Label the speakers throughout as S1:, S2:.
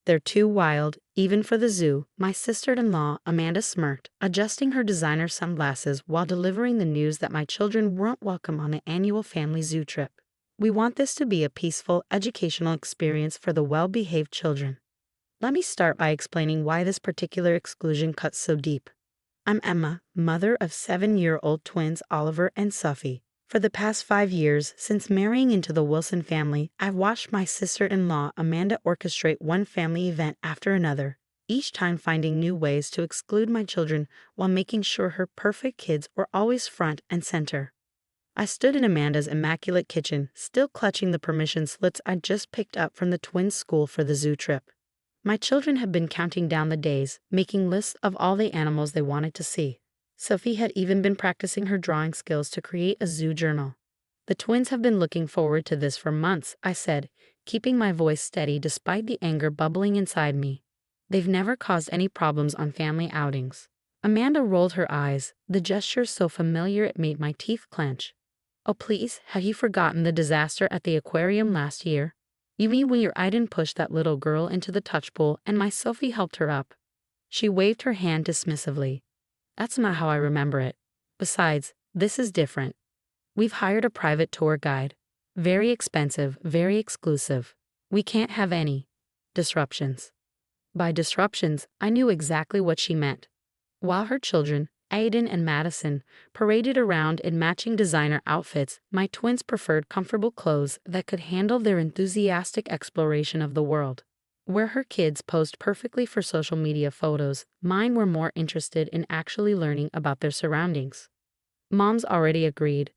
S1: They're too wild, even for the zoo, my sister-in-law, Amanda, smirked, adjusting her designer sunglasses while delivering the news that my children weren't welcome on the annual family zoo trip. We want this to be a peaceful, educational experience for the well-behaved children. Let me start by explaining why this particular exclusion cuts so deep. I'm Emma, mother of 7-year-old twins Oliver and Sophie. For the past 5 years, since marrying into the Wilson family, I've watched my sister-in-law Amanda orchestrate one family event after another, each time finding new ways to exclude my children while making sure her perfect kids were always front and center. I stood in Amanda's immaculate kitchen, still clutching the permission slips I'd just picked up from the twins' school for the zoo trip. My children had been counting down the days, making lists of all the animals they wanted to see. Sophie had even been practicing her drawing skills to create a zoo journal. The twins have been looking forward to this for months, I said, keeping my voice steady despite the anger bubbling inside me. They've never caused any problems on family outings. Amanda rolled her eyes, the gesture so familiar it made my teeth clench. Oh please, have you forgotten the disaster at the aquarium last year? You mean when your Aiden pushed that little girl into the touch pool and my Sophie helped her up? She waved her hand dismissively. That's not how I remember it. Besides, this is different. We've hired a private tour guide. Very expensive, very exclusive. We can't have any disruptions. By disruptions, I knew exactly what she meant. While her children, Aiden and Madison, paraded around in matching designer outfits, my twins preferred comfortable clothes that could handle their enthusiastic exploration of the world. Where her kids posed perfectly for social media photos, mine were more interested in actually learning about their surroundings. Mom's already agreed.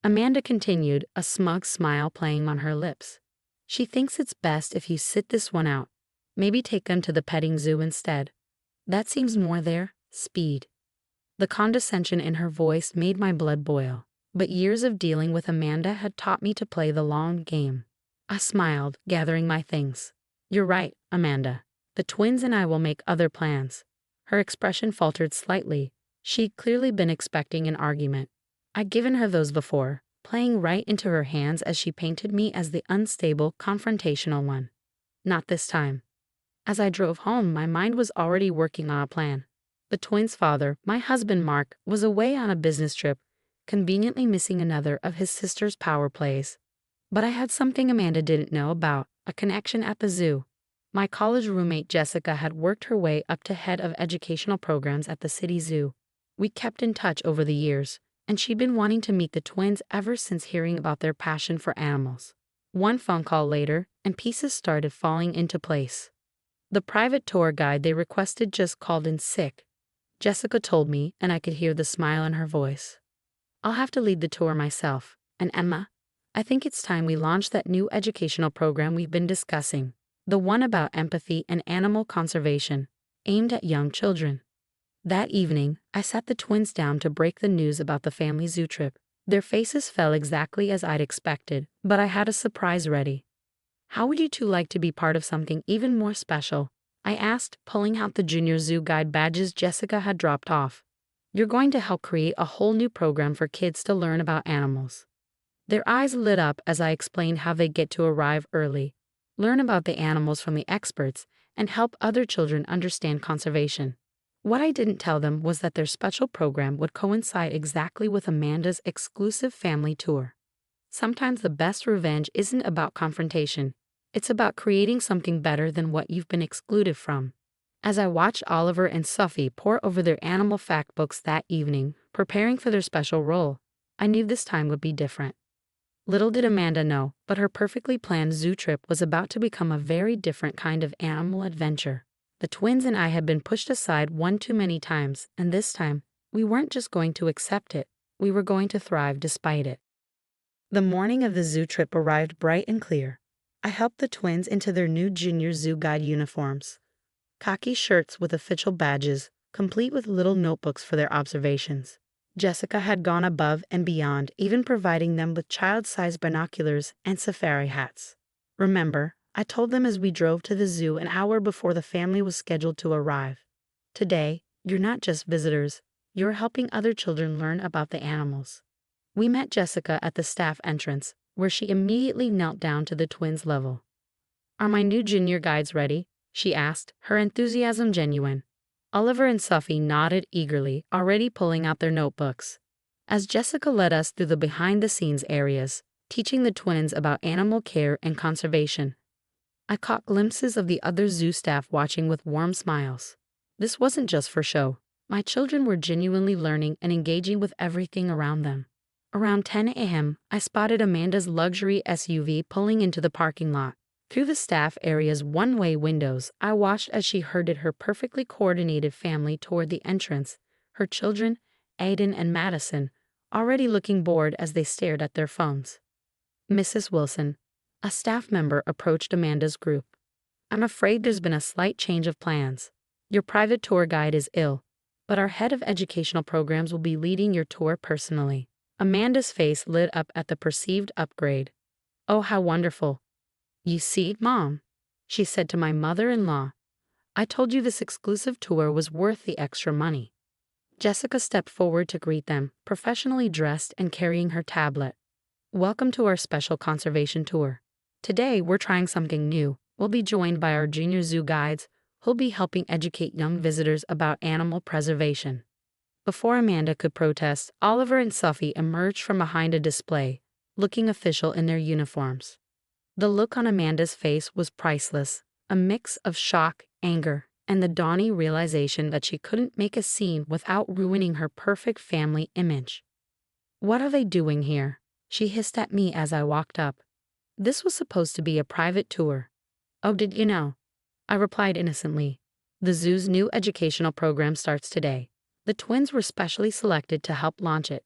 S1: Amanda continued, a smug smile playing on her lips. She thinks it's best if you sit this one out. Maybe take them to the petting zoo instead. That seems more their speed. The condescension in her voice made my blood boil, but years of dealing with Amanda had taught me to play the long game. I smiled, gathering my things. You're right, Amanda. The twins and I will make other plans. Her expression faltered slightly. She'd clearly been expecting an argument. I'd given her those before, playing right into her hands as she painted me as the unstable, confrontational one. Not this time. As I drove home, my mind was already working on a plan. The twins' father, my husband Mark, was away on a business trip, conveniently missing another of his sister's power plays. But I had something Amanda didn't know about, a connection at the zoo. My college roommate Jessica had worked her way up to head of educational programs at the city zoo. We kept in touch over the years, and she'd been wanting to meet the twins ever since hearing about their passion for animals. One phone call later, and pieces started falling into place. The private tour guide they requested just called in sick. Jessica told me, and I could hear the smile in her voice. I'll have to lead the tour myself, and Emma, I think it's time we launch that new educational program we've been discussing, the one about empathy and animal conservation, aimed at young children. That evening, I sat the twins down to break the news about the family zoo trip. Their faces fell exactly as I'd expected, but I had a surprise ready. How would you two like to be part of something even more special? I asked, pulling out the junior zoo guide badges Jessica had dropped off. You're going to help create a whole new program for kids to learn about animals. Their eyes lit up as I explained how they get to arrive early, learn about the animals from the experts, and help other children understand conservation. What I didn't tell them was that their special program would coincide exactly with Amanda's exclusive family tour. Sometimes the best revenge isn't about confrontation. It's about creating something better than what you've been excluded from. As I watched Oliver and Sophie pore over their animal fact books that evening, preparing for their special role, I knew this time would be different. Little did Amanda know, but her perfectly planned zoo trip was about to become a very different kind of animal adventure. The twins and I had been pushed aside one too many times, and this time, we weren't just going to accept it, we were going to thrive despite it. The morning of the zoo trip arrived bright and clear. I helped the twins into their new junior zoo guide uniforms. Khaki shirts with official badges, complete with little notebooks for their observations. Jessica had gone above and beyond, even providing them with child-sized binoculars and safari hats. Remember, I told them as we drove to the zoo an hour before the family was scheduled to arrive. Today, you're not just visitors, you're helping other children learn about the animals. We met Jessica at the staff entrance, where she immediately knelt down to the twins' level. Are my new junior guides ready? she asked, her enthusiasm genuine. Oliver and Sophie nodded eagerly, already pulling out their notebooks. As Jessica led us through the behind-the-scenes areas, teaching the twins about animal care and conservation, I caught glimpses of the other zoo staff watching with warm smiles. This wasn't just for show. My children were genuinely learning and engaging with everything around them. Around 10 a.m., I spotted Amanda's luxury SUV pulling into the parking lot. Through the staff area's one-way windows, I watched as she herded her perfectly coordinated family toward the entrance, her children, Aiden and Madison, already looking bored as they stared at their phones. Mrs. Wilson, a staff member, approached Amanda's group. I'm afraid there's been a slight change of plans. Your private tour guide is ill, but our head of educational programs will be leading your tour personally. Amanda's face lit up at the perceived upgrade. Oh, how wonderful. You see, Mom, she said to my mother-in-law, I told you this exclusive tour was worth the extra money. Jessica stepped forward to greet them, professionally dressed and carrying her tablet. Welcome to our special conservation tour. Today, we're trying something new. We'll be joined by our junior zoo guides, who'll be helping educate young visitors about animal preservation. Before Amanda could protest, Oliver and Sophie emerged from behind a display, looking official in their uniforms. The look on Amanda's face was priceless, a mix of shock, anger, and the dawning realization that she couldn't make a scene without ruining her perfect family image. What are they doing here? She hissed at me as I walked up. This was supposed to be a private tour. Oh, did you know? I replied innocently. The zoo's new educational program starts today. The twins were specially selected to help launch it.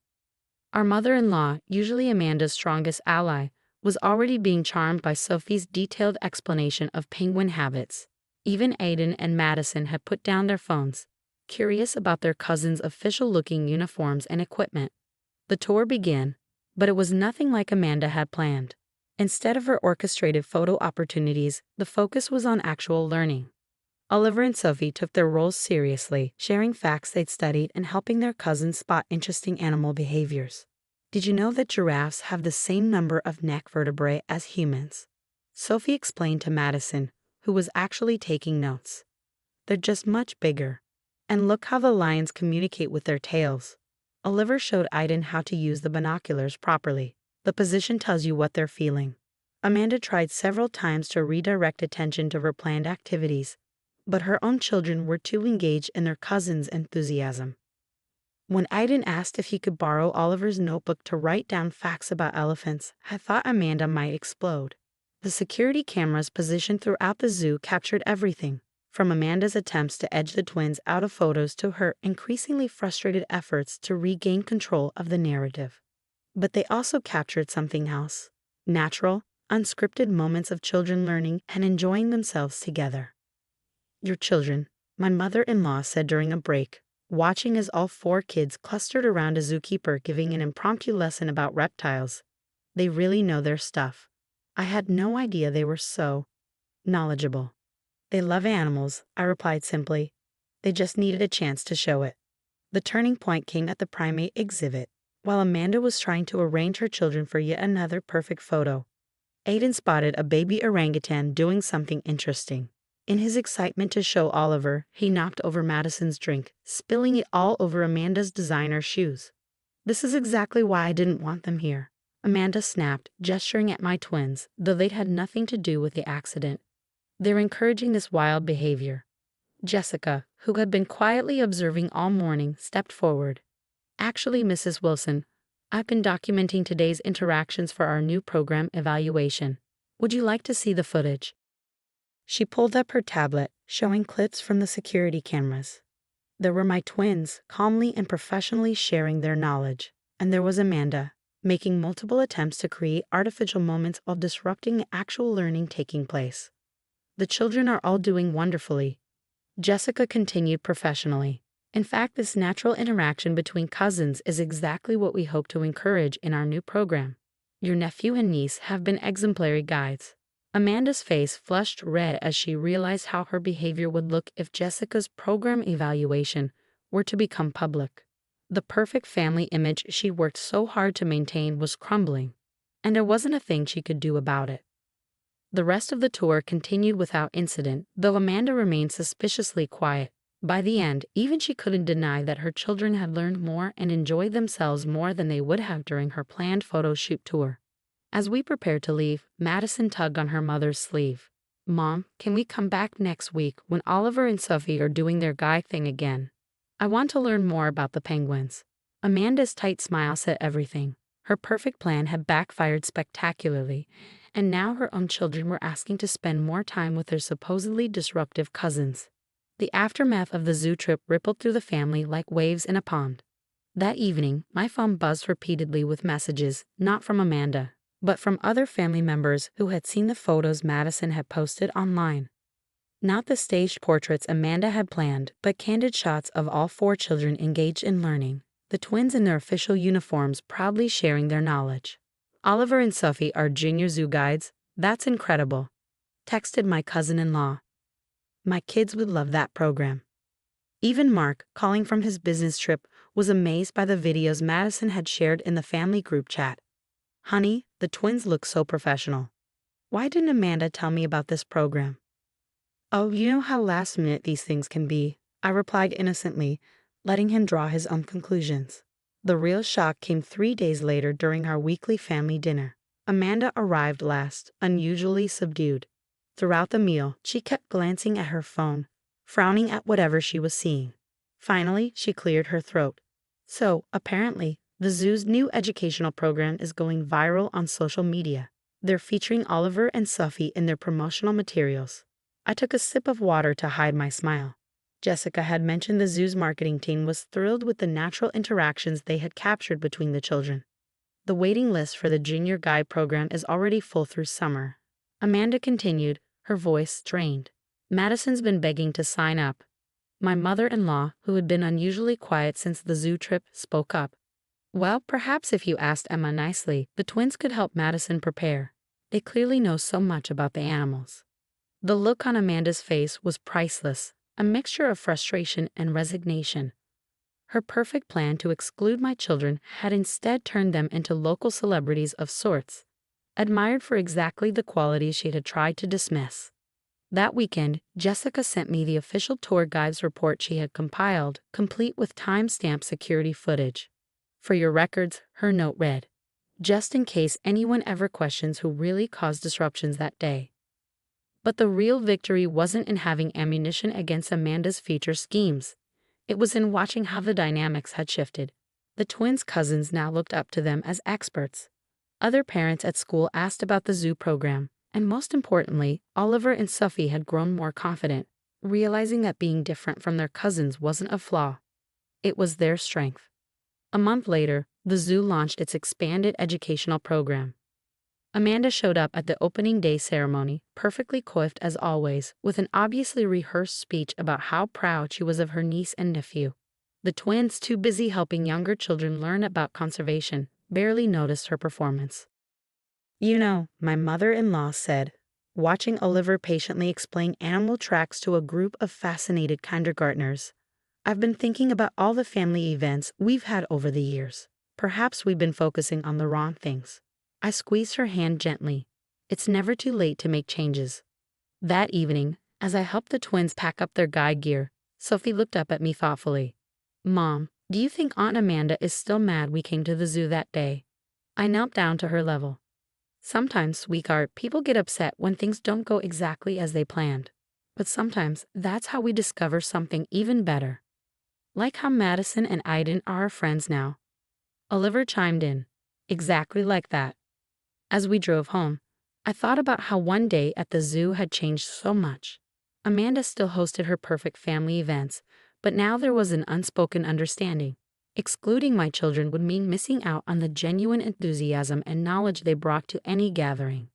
S1: Our mother-in-law, usually Amanda's strongest ally, was already being charmed by Sophie's detailed explanation of penguin habits. Even Aiden and Madison had put down their phones, curious about their cousins' official-looking uniforms and equipment. The tour began, but it was nothing like Amanda had planned. Instead of her orchestrated photo opportunities, the focus was on actual learning. Oliver and Sophie took their roles seriously, sharing facts they'd studied and helping their cousins spot interesting animal behaviors. Did you know that giraffes have the same number of neck vertebrae as humans? Sophie explained to Madison, who was actually taking notes. They're just much bigger. And look how the lions communicate with their tails. Oliver showed Aiden how to use the binoculars properly. The position tells you what they're feeling. Amanda tried several times to redirect attention to her planned activities, but her own children were too engaged in their cousin's enthusiasm. When Aiden asked if he could borrow Oliver's notebook to write down facts about elephants, I thought Amanda might explode. The security cameras positioned throughout the zoo captured everything, from Amanda's attempts to edge the twins out of photos to her increasingly frustrated efforts to regain control of the narrative. But they also captured something else: natural, unscripted moments of children learning and enjoying themselves together. Your children, my mother-in-law said during a break, watching as all 4 kids clustered around a zookeeper giving an impromptu lesson about reptiles. They really know their stuff. I had no idea they were so knowledgeable. They love animals, I replied simply. They just needed a chance to show it. The turning point came at the primate exhibit. While Amanda was trying to arrange her children for yet another perfect photo, Aiden spotted a baby orangutan doing something interesting. In his excitement to show Oliver, he knocked over Madison's drink, spilling it all over Amanda's designer shoes. This is exactly why I didn't want them here, Amanda snapped, gesturing at my twins, though they'd had nothing to do with the accident. They're encouraging this wild behavior. Jessica, who had been quietly observing all morning, stepped forward. Actually, Mrs. Wilson, I've been documenting today's interactions for our new program evaluation. Would you like to see the footage? She pulled up her tablet, showing clips from the security cameras. There were my twins, calmly and professionally sharing their knowledge. And there was Amanda, making multiple attempts to create artificial moments while disrupting the actual learning taking place. The children are all doing wonderfully, Jessica continued professionally. In fact, this natural interaction between cousins is exactly what we hope to encourage in our new program. Your nephew and niece have been exemplary guides. Amanda's face flushed red as she realized how her behavior would look if Jessica's program evaluation were to become public. The perfect family image she worked so hard to maintain was crumbling, and there wasn't a thing she could do about it. The rest of the tour continued without incident, though Amanda remained suspiciously quiet. By the end, even she couldn't deny that her children had learned more and enjoyed themselves more than they would have during her planned photo shoot tour. As we prepared to leave, Madison tugged on her mother's sleeve. "Mom, can we come back next week when Oliver and Sophie are doing their guy thing again? I want to learn more about the penguins." Amanda's tight smile said everything. Her perfect plan had backfired spectacularly, and now her own children were asking to spend more time with their supposedly disruptive cousins. The aftermath of the zoo trip rippled through the family like waves in a pond. That evening, my phone buzzed repeatedly with messages, not from Amanda, but from other family members who had seen the photos Madison had posted online. Not the staged portraits Amanda had planned, but candid shots of all four children engaged in learning, the twins in their official uniforms proudly sharing their knowledge. "Oliver and Sophie are junior zoo guides. That's incredible," texted my cousin-in-law. "My kids would love that program." Even Mark, calling from his business trip, was amazed by the videos Madison had shared in the family group chat. "Honey, the twins look so professional. Why didn't Amanda tell me about this program?" "Oh, you know how last minute these things can be," I replied innocently, letting him draw his own conclusions. The real shock came 3 days later during our weekly family dinner. Amanda arrived last, unusually subdued. Throughout the meal, she kept glancing at her phone, frowning at whatever she was seeing. Finally, she cleared her throat. "So, apparently, the zoo's new educational program is going viral on social media. They're featuring Oliver and Sophie in their promotional materials." I took a sip of water to hide my smile. Jessica had mentioned the zoo's marketing team was thrilled with the natural interactions they had captured between the children. "The waiting list for the junior guide program is already full through summer," Amanda continued, her voice strained. "Madison's been begging to sign up." My mother-in-law, who had been unusually quiet since the zoo trip, spoke up. "Well, perhaps if you asked Emma nicely, the twins could help Madison prepare. They clearly know so much about the animals." The look on Amanda's face was priceless, a mixture of frustration and resignation. Her perfect plan to exclude my children had instead turned them into local celebrities of sorts, admired for exactly the qualities she had tried to dismiss. That weekend, Jessica sent me the official tour guide's report she had compiled, complete with time-stamped security footage. "For your records," her note read, "just in case anyone ever questions who really caused disruptions that day." But the real victory wasn't in having ammunition against Amanda's future schemes. It was in watching how the dynamics had shifted. The twins' cousins now looked up to them as experts. Other parents at school asked about the zoo program, and most importantly, Oliver and Sophie had grown more confident, realizing that being different from their cousins wasn't a flaw. It was their strength. A month later, the zoo launched its expanded educational program. Amanda showed up at the opening day ceremony, perfectly coiffed as always, with an obviously rehearsed speech about how proud she was of her niece and nephew. The twins, too busy helping younger children learn about conservation, barely noticed her performance. "You know," my mother-in-law said, watching Oliver patiently explain animal tracks to a group of fascinated kindergartners, "I've been thinking about all the family events we've had over the years. Perhaps we've been focusing on the wrong things." I squeezed her hand gently. It's never too late to make changes. That evening, as I helped the twins pack up their guide gear, Sophie looked up at me thoughtfully. "Mom, do you think Aunt Amanda is still mad we came to the zoo that day?" I knelt down to her level. "Sometimes, sweetheart, people get upset when things don't go exactly as they planned. But sometimes that's how we discover something even better. Like how Madison and Aiden are our friends now." Oliver chimed in. "Exactly like that." As we drove home, I thought about how one day at the zoo had changed so much. Amanda still hosted her perfect family events, but now there was an unspoken understanding. Excluding my children would mean missing out on the genuine enthusiasm and knowledge they brought to any gathering.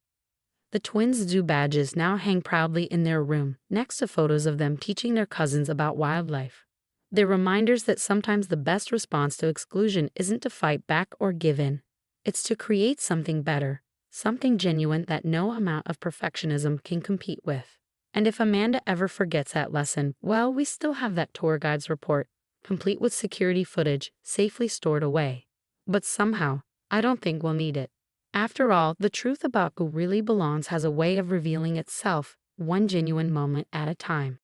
S1: The twins' zoo badges now hang proudly in their room, next to photos of them teaching their cousins about wildlife. They're reminders that sometimes the best response to exclusion isn't to fight back or give in. It's to create something better, something genuine that no amount of perfectionism can compete with. And if Amanda ever forgets that lesson, well, we still have that tour guide's report, complete with security footage, safely stored away. But somehow, I don't think we'll need it. After all, the truth about who really belongs has a way of revealing itself, one genuine moment at a time.